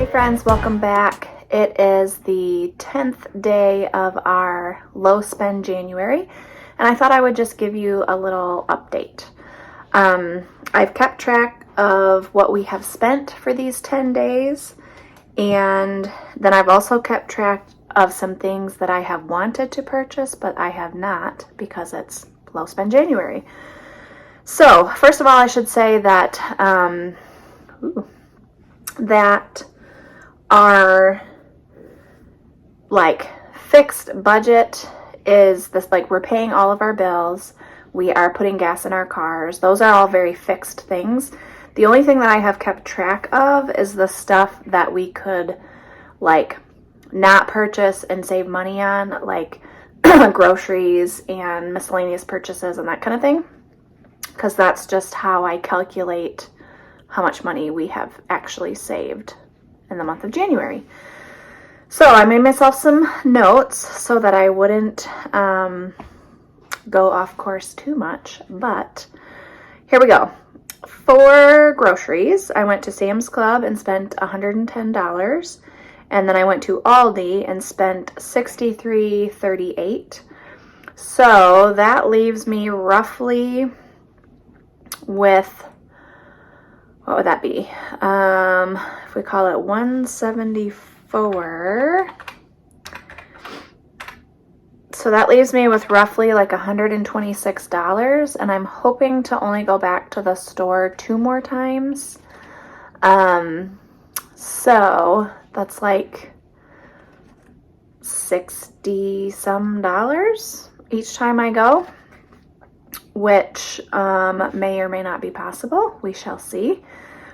Hey friends, welcome back. It is the 10th day of our low spend January, and I thought I would just give you a little update. I've kept track of what we have spent for these 10 days, and then I've also kept track of some things that I have wanted to purchase, but I have not because it's low spend January. So, first of all, I should say that our fixed budget is this, we're paying all of our bills, we are putting gas in our cars. Those are all very fixed things. The only thing that I have kept track of is the stuff that we could not purchase and save money on, like groceries and miscellaneous purchases and that kind of thing, because that's just how I calculate how much money we have actually saved in the month of January. So I made myself some notes so that I wouldn't go off course too much, but here we go. For groceries, I went to Sam's Club and spent $110, and then I went to Aldi and spent $63.38. So that leaves me roughly with, what would that be? If we call it 174. So that leaves me with roughly $126, and I'm hoping to only go back to the store 2 more times. So that's $60 some each time I go, which may or may not be possible. We shall see.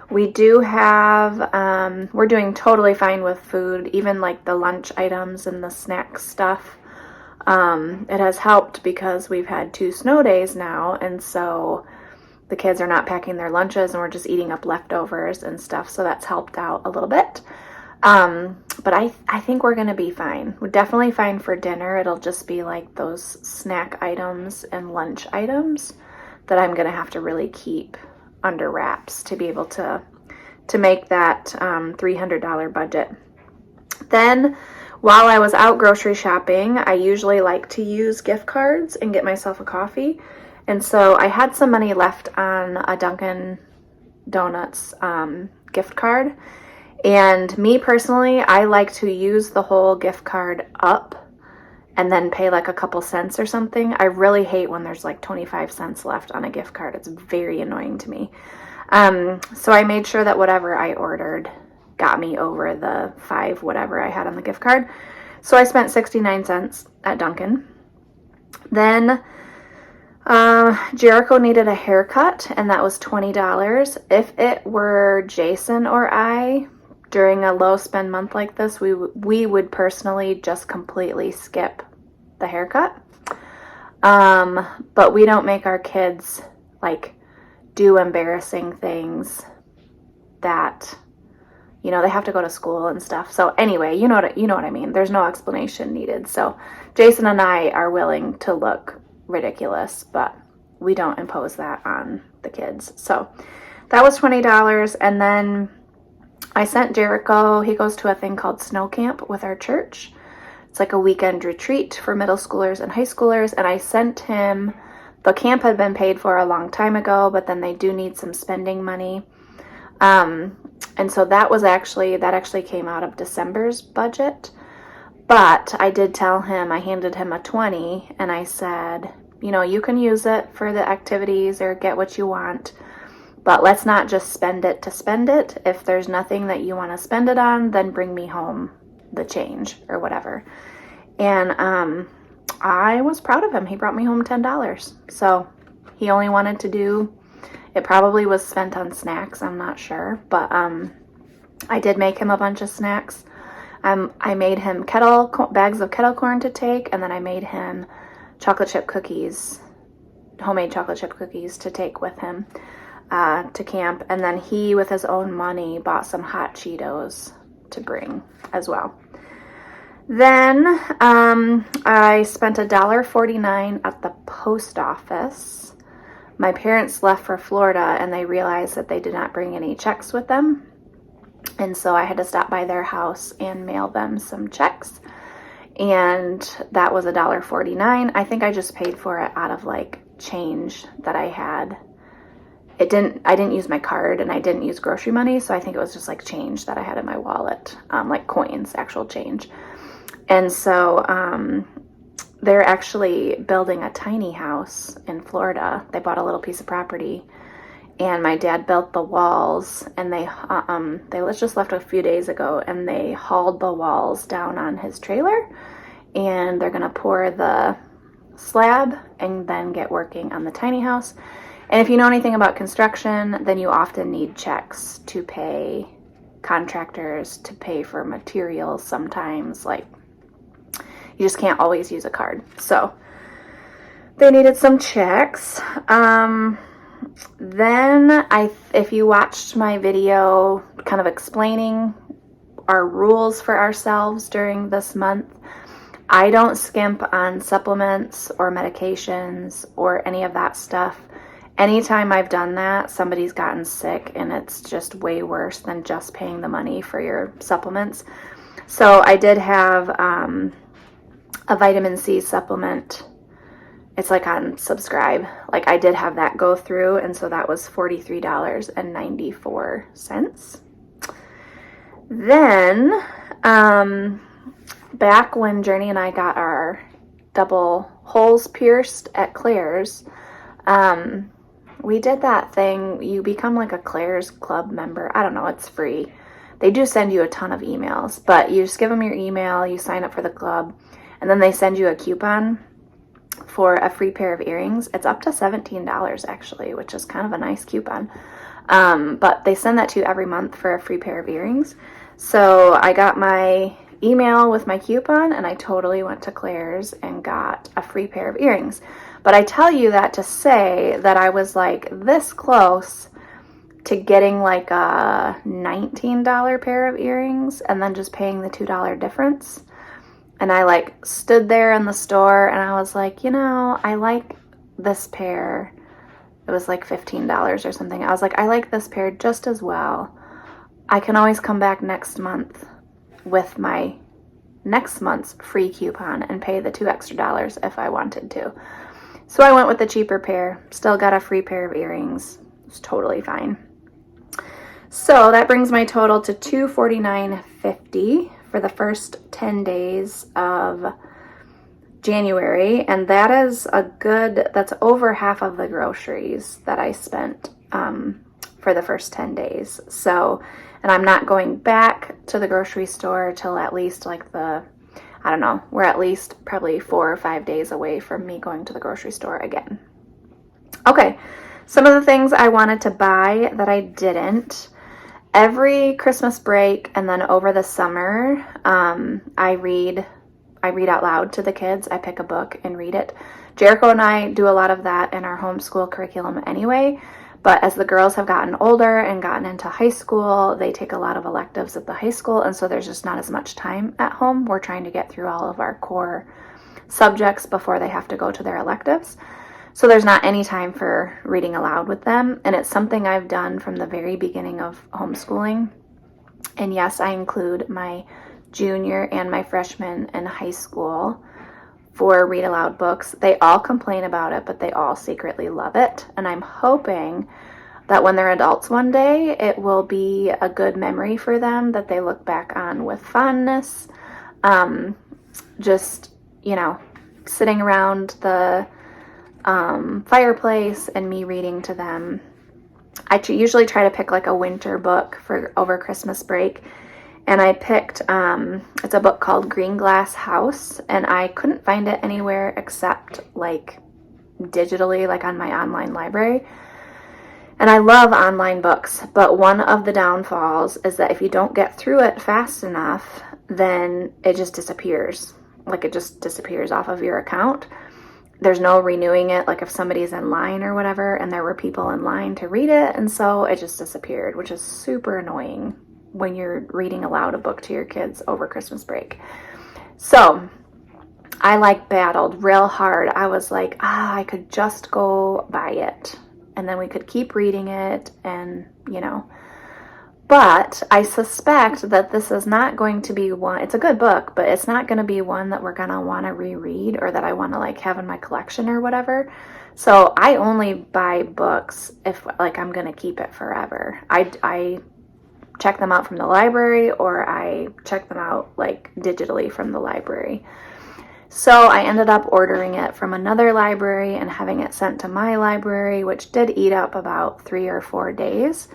We do have, we're doing totally fine with food, even the lunch items and the snack stuff. It has helped because we've had 2 snow days now, and so the kids are not packing their lunches and we're just eating up leftovers and stuff, so that's helped out a little bit. But I think we're going to be fine. We're definitely fine for dinner. It'll just be those snack items and lunch items that I'm going to have to really keep under wraps to be able to make that $300 budget. Then, while I was out grocery shopping, I usually like to use gift cards and get myself a coffee. And so I had some money left on a Dunkin' Donuts gift card. And me personally, I like to use the whole gift card up and then pay a couple cents or something. I really hate when there's 25 cents left on a gift card. It's very annoying to me. So I made sure that whatever I ordered got me over the 5 whatever I had on the gift card. So I spent 69 cents at Dunkin'. Then Jericho needed a haircut, and that was $20. If it were Jason or I, during a low spend month like this, we would personally just completely skip the haircut. But we don't make our kids do embarrassing things that, they have to go to school and stuff. So anyway, you know what I mean. There's no explanation needed. So Jason and I are willing to look ridiculous, but we don't impose that on the kids. So that was $20. And then I sent Jericho, he goes to a thing called snow camp with our church. It's a weekend retreat for middle schoolers and high schoolers. And I sent him, the camp had been paid for a long time ago, but then they do need some spending money. And so that actually came out of December's budget. But I did tell him, I handed him a 20 and I said, you can use it for the activities or get what you want, but let's not just spend it to spend it. If there's nothing that you want to spend it on, then bring me home the change or whatever. And I was proud of him. He brought me home $10. So he only wanted to do, it probably was spent on snacks, I'm not sure, but I did make him a bunch of snacks. I made him bags of kettle corn to take, and then I made him chocolate chip cookies, homemade chocolate chip cookies to take with him to camp. And then he, with his own money, bought some hot Cheetos to bring as well. Then I spent $1.49 at the post office. My parents left for Florida and they realized that they did not bring any checks with them. And so I had to stop by their house and mail them some checks. And that was $1.49. I think I just paid for it out of like change that I had. I didn't use my card, and I didn't use grocery money, so I think it was just like change that I had in my wallet, like coins, actual change. And so they're actually building a tiny house in Florida. They bought a little piece of property, and my dad built the walls, and they just left a few days ago, and they hauled the walls down on his trailer, and they're gonna pour the slab and then get working on the tiny house. And if you know anything about construction, then you often need checks to pay contractors, to pay for materials sometimes. Like, you just can't always use a card. So they needed some checks. Then if you watched my video kind of explaining our rules for ourselves during this month, I don't skimp on supplements or medications or any of that stuff. Anytime I've done that, somebody's gotten sick, and it's just way worse than just paying the money for your supplements. So I did have a vitamin C supplement. It's like on Subscribe. Like, I did have that go through, and so that was $43.94. Then, back when Journey and I got our double holes pierced at Claire's, we did that thing. You become like a Claire's Club member. I don't know, it's free. They do send you a ton of emails, but you just give them your email, you sign up for the club, and then they send you a coupon for a free pair of earrings. It's up to $17 actually, which is kind of a nice coupon. But they send that to you every month for a free pair of earrings. So I got my email with my coupon, and I totally went to Claire's and got a free pair of earrings. But I tell you that to say that I was like this close to getting like a $19 pair of earrings and then just paying the $2 difference. And I like stood there in the store, and I was like, you know, I like this pair. It was like $15 or something. I was like, I like this pair just as well. I can always come back next month with my next month's free coupon and pay the $2 extra if I wanted to. So I went with the cheaper pair, still got a free pair of earrings. It's totally fine. So that brings my total to $249.50 for the first 10 days of January, and that is that's over half of the groceries that I spent for the first 10 days. So, and I'm not going back to the grocery store till at least like I don't know, we're at least probably 4 or 5 days away from me going to the grocery store again. Okay, some of the things I wanted to buy that I didn't. Every Christmas break and then over the summer, I read out loud to the kids. I pick a book and read it. Jericho and I do a lot of that in our homeschool curriculum anyway, but as the girls have gotten older and gotten into high school, they take a lot of electives at the high school, and so there's just not as much time at home. We're trying to get through all of our core subjects before they have to go to their electives. So there's not any time for reading aloud with them, and it's something I've done from the very beginning of homeschooling. And yes, I include my junior and my freshman in high school for read aloud books. They all complain about it, but they all secretly love it. And I'm hoping that when they're adults one day, it will be a good memory for them that they look back on with fondness. Just, you know, sitting around the fireplace and me reading to them. I usually try to pick like a winter book for over Christmas break, and I picked it's a book called Green Glass House, and I couldn't find it anywhere except like digitally, like on my online library. And I love online books, but one of the downfalls is that if you don't get through it fast enough, then it just disappears. Like, it just disappears off of your account. There's no renewing it, like if somebody's in line or whatever, and there were people in line to read it, and so it just disappeared, which is super annoying when you're reading aloud a book to your kids over Christmas break. So I like battled real hard. I was like, I could just go buy it, and then we could keep reading it, and, you know. But I suspect that this is not going to be one, it's a good book, but it's not going to be one that we're going to want to reread or that I want to like have in my collection or whatever. So I only buy books if like I'm going to keep it forever. I check them out from the library, or I check them out like digitally from the library. So I ended up ordering it from another library and having it sent to my library, which did eat up about 3 or 4 days.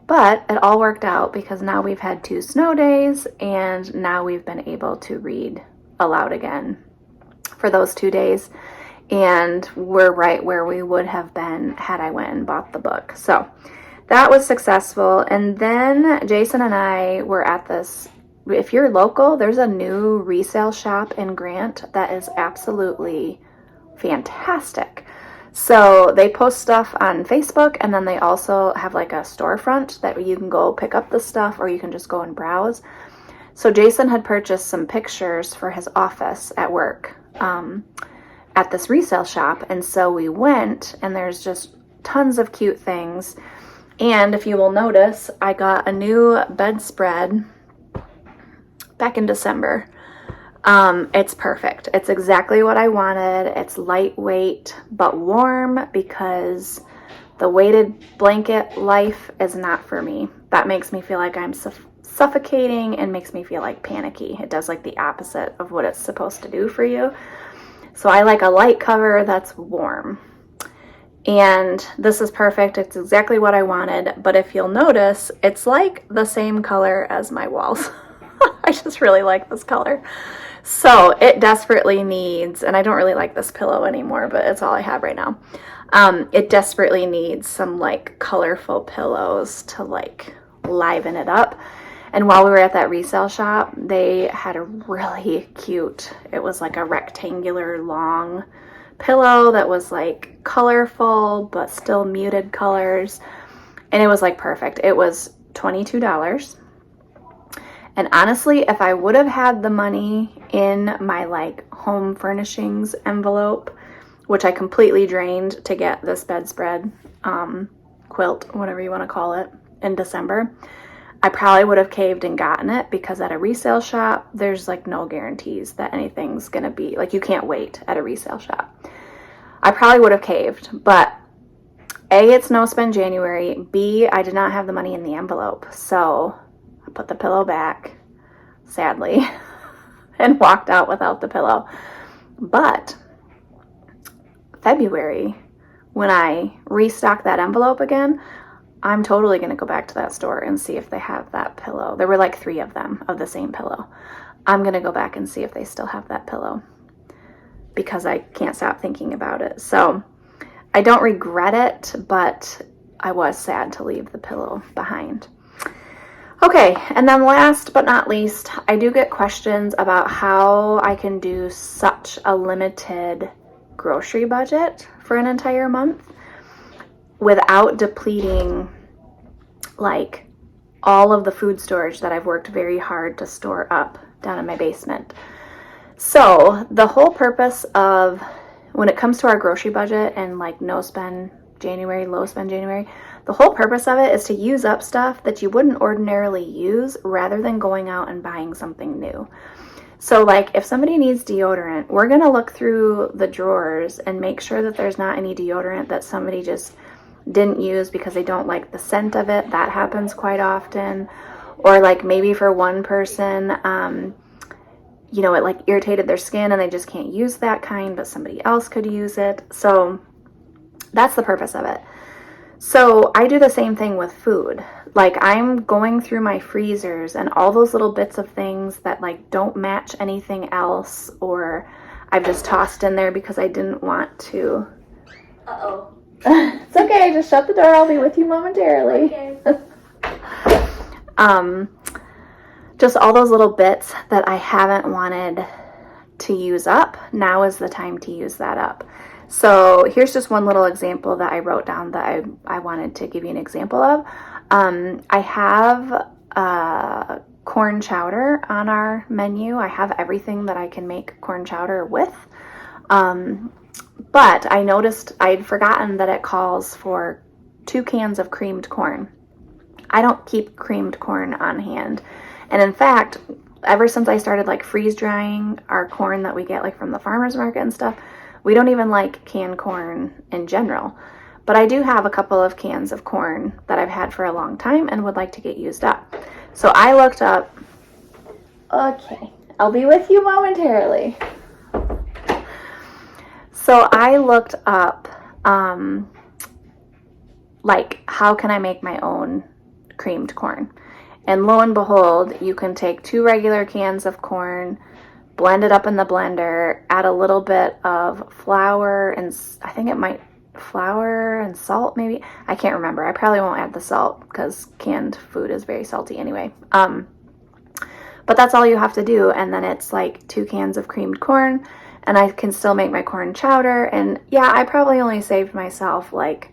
But it all worked out because now we've had 2 snow days, and now we've been able to read aloud again for those 2 days. And we're right where we would have been had I went and bought the book. So that was successful. And then Jason and I were at this, if you're local, there's a new resale shop in Grant that is absolutely fantastic. So they post stuff on Facebook, and then they also have like a storefront that you can go pick up the stuff, or you can just go and browse. So Jason had purchased some pictures for his office at work at this resale shop. And so we went, and there's just tons of cute things. And if you will notice, I got a new bedspread back in December. It's perfect. It's exactly what I wanted. It's lightweight but warm, because the weighted blanket life is not for me. That makes me feel like I'm suffocating and makes me feel like panicky. It does like the opposite of what it's supposed to do for you. So I like a light cover that's warm. And this is perfect. It's exactly what I wanted. But if you'll notice, it's like the same color as my walls. I just really like this color. So it desperately needs, and I don't really like this pillow anymore, but it's all I have right now. It desperately needs some like colorful pillows to like liven it up. And while we were at that resale shop, they had a really cute, it was like a rectangular long pillow that was like colorful, but still muted colors. And it was like perfect. It was $22. And honestly, if I would have had the money in my like home furnishings envelope, which I completely drained to get this bedspread, quilt, whatever you want to call it, in December, I probably would have caved and gotten it, because at a resale shop, there's like no guarantees that anything's going to be, like you can't wait at a resale shop. I probably would have caved, but A, it's no spend January. B, I did not have the money in the envelope. So I put the pillow back, sadly, and walked out without the pillow. But February, when I restock that envelope again, I'm totally going to go back to that store and see if they have that pillow. There were like 3 of them of the same pillow. I'm going to go back and see if they still have that pillow, because I can't stop thinking about it. So I don't regret it, but I was sad to leave the pillow behind. Okay, and then last but not least, I do get questions about how I can do such a limited grocery budget for an entire month without depleting like all of the food storage that I've worked very hard to store up down in my basement. So the whole purpose of, when it comes to our grocery budget and like no spend January, low spend January, the whole purpose of it is to use up stuff that you wouldn't ordinarily use, rather than going out and buying something new. So like if somebody needs deodorant, we're going to look through the drawers and make sure that there's not any deodorant that somebody just didn't use because they don't like the scent of it. That happens quite often. Or like maybe for one person, you know, it like irritated their skin and they just can't use that kind, but somebody else could use it. So that's the purpose of it. So I do the same thing with food. Like I'm going through my freezers and all those little bits of things that like don't match anything else, or I've just tossed in there because I didn't want to. Uh-oh. It's okay, just shut the door. I'll be with you momentarily. Okay. Just all those little bits that I haven't wanted to use up. Now is the time to use that up. So here's just one little example that I wrote down that I wanted to give you an example of. I have corn chowder on our menu. I have everything that I can make corn chowder with. But I noticed I'd forgotten that it calls for 2 cans of creamed corn. I don't keep creamed corn on hand. And in fact, ever since I started like freeze drying our corn that we get like from the farmer's market and stuff, we don't even like canned corn in general. But I do have a couple of cans of corn that I've had for a long time and would like to get used up. So I looked up, okay, I'll be with you momentarily. So I looked up, like, how can I make my own creamed corn? And lo and behold, you can take 2 regular cans of corn, blend it up in the blender, add a little bit of flour and I think it might flour and salt maybe. I can't remember. I probably won't add the salt because canned food is very salty anyway. But that's all you have to do, and then it's like 2 cans of creamed corn, and I can still make my corn chowder. And yeah, I probably only saved myself like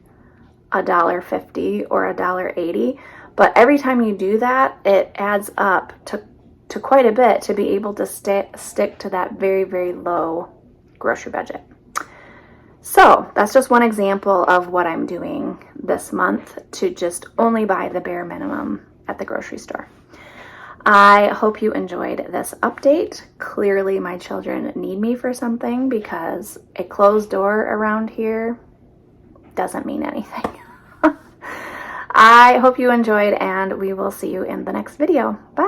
$1.50 or $1.80, but every time you do that, it adds up to quite a bit to be able to stick to that very, very low grocery budget. So that's just one example of what I'm doing this month to just only buy the bare minimum at the grocery store. I hope you enjoyed this update. Clearly my children need me for something because a closed door around here doesn't mean anything. I hope you enjoyed, and we will see you in the next video. Bye.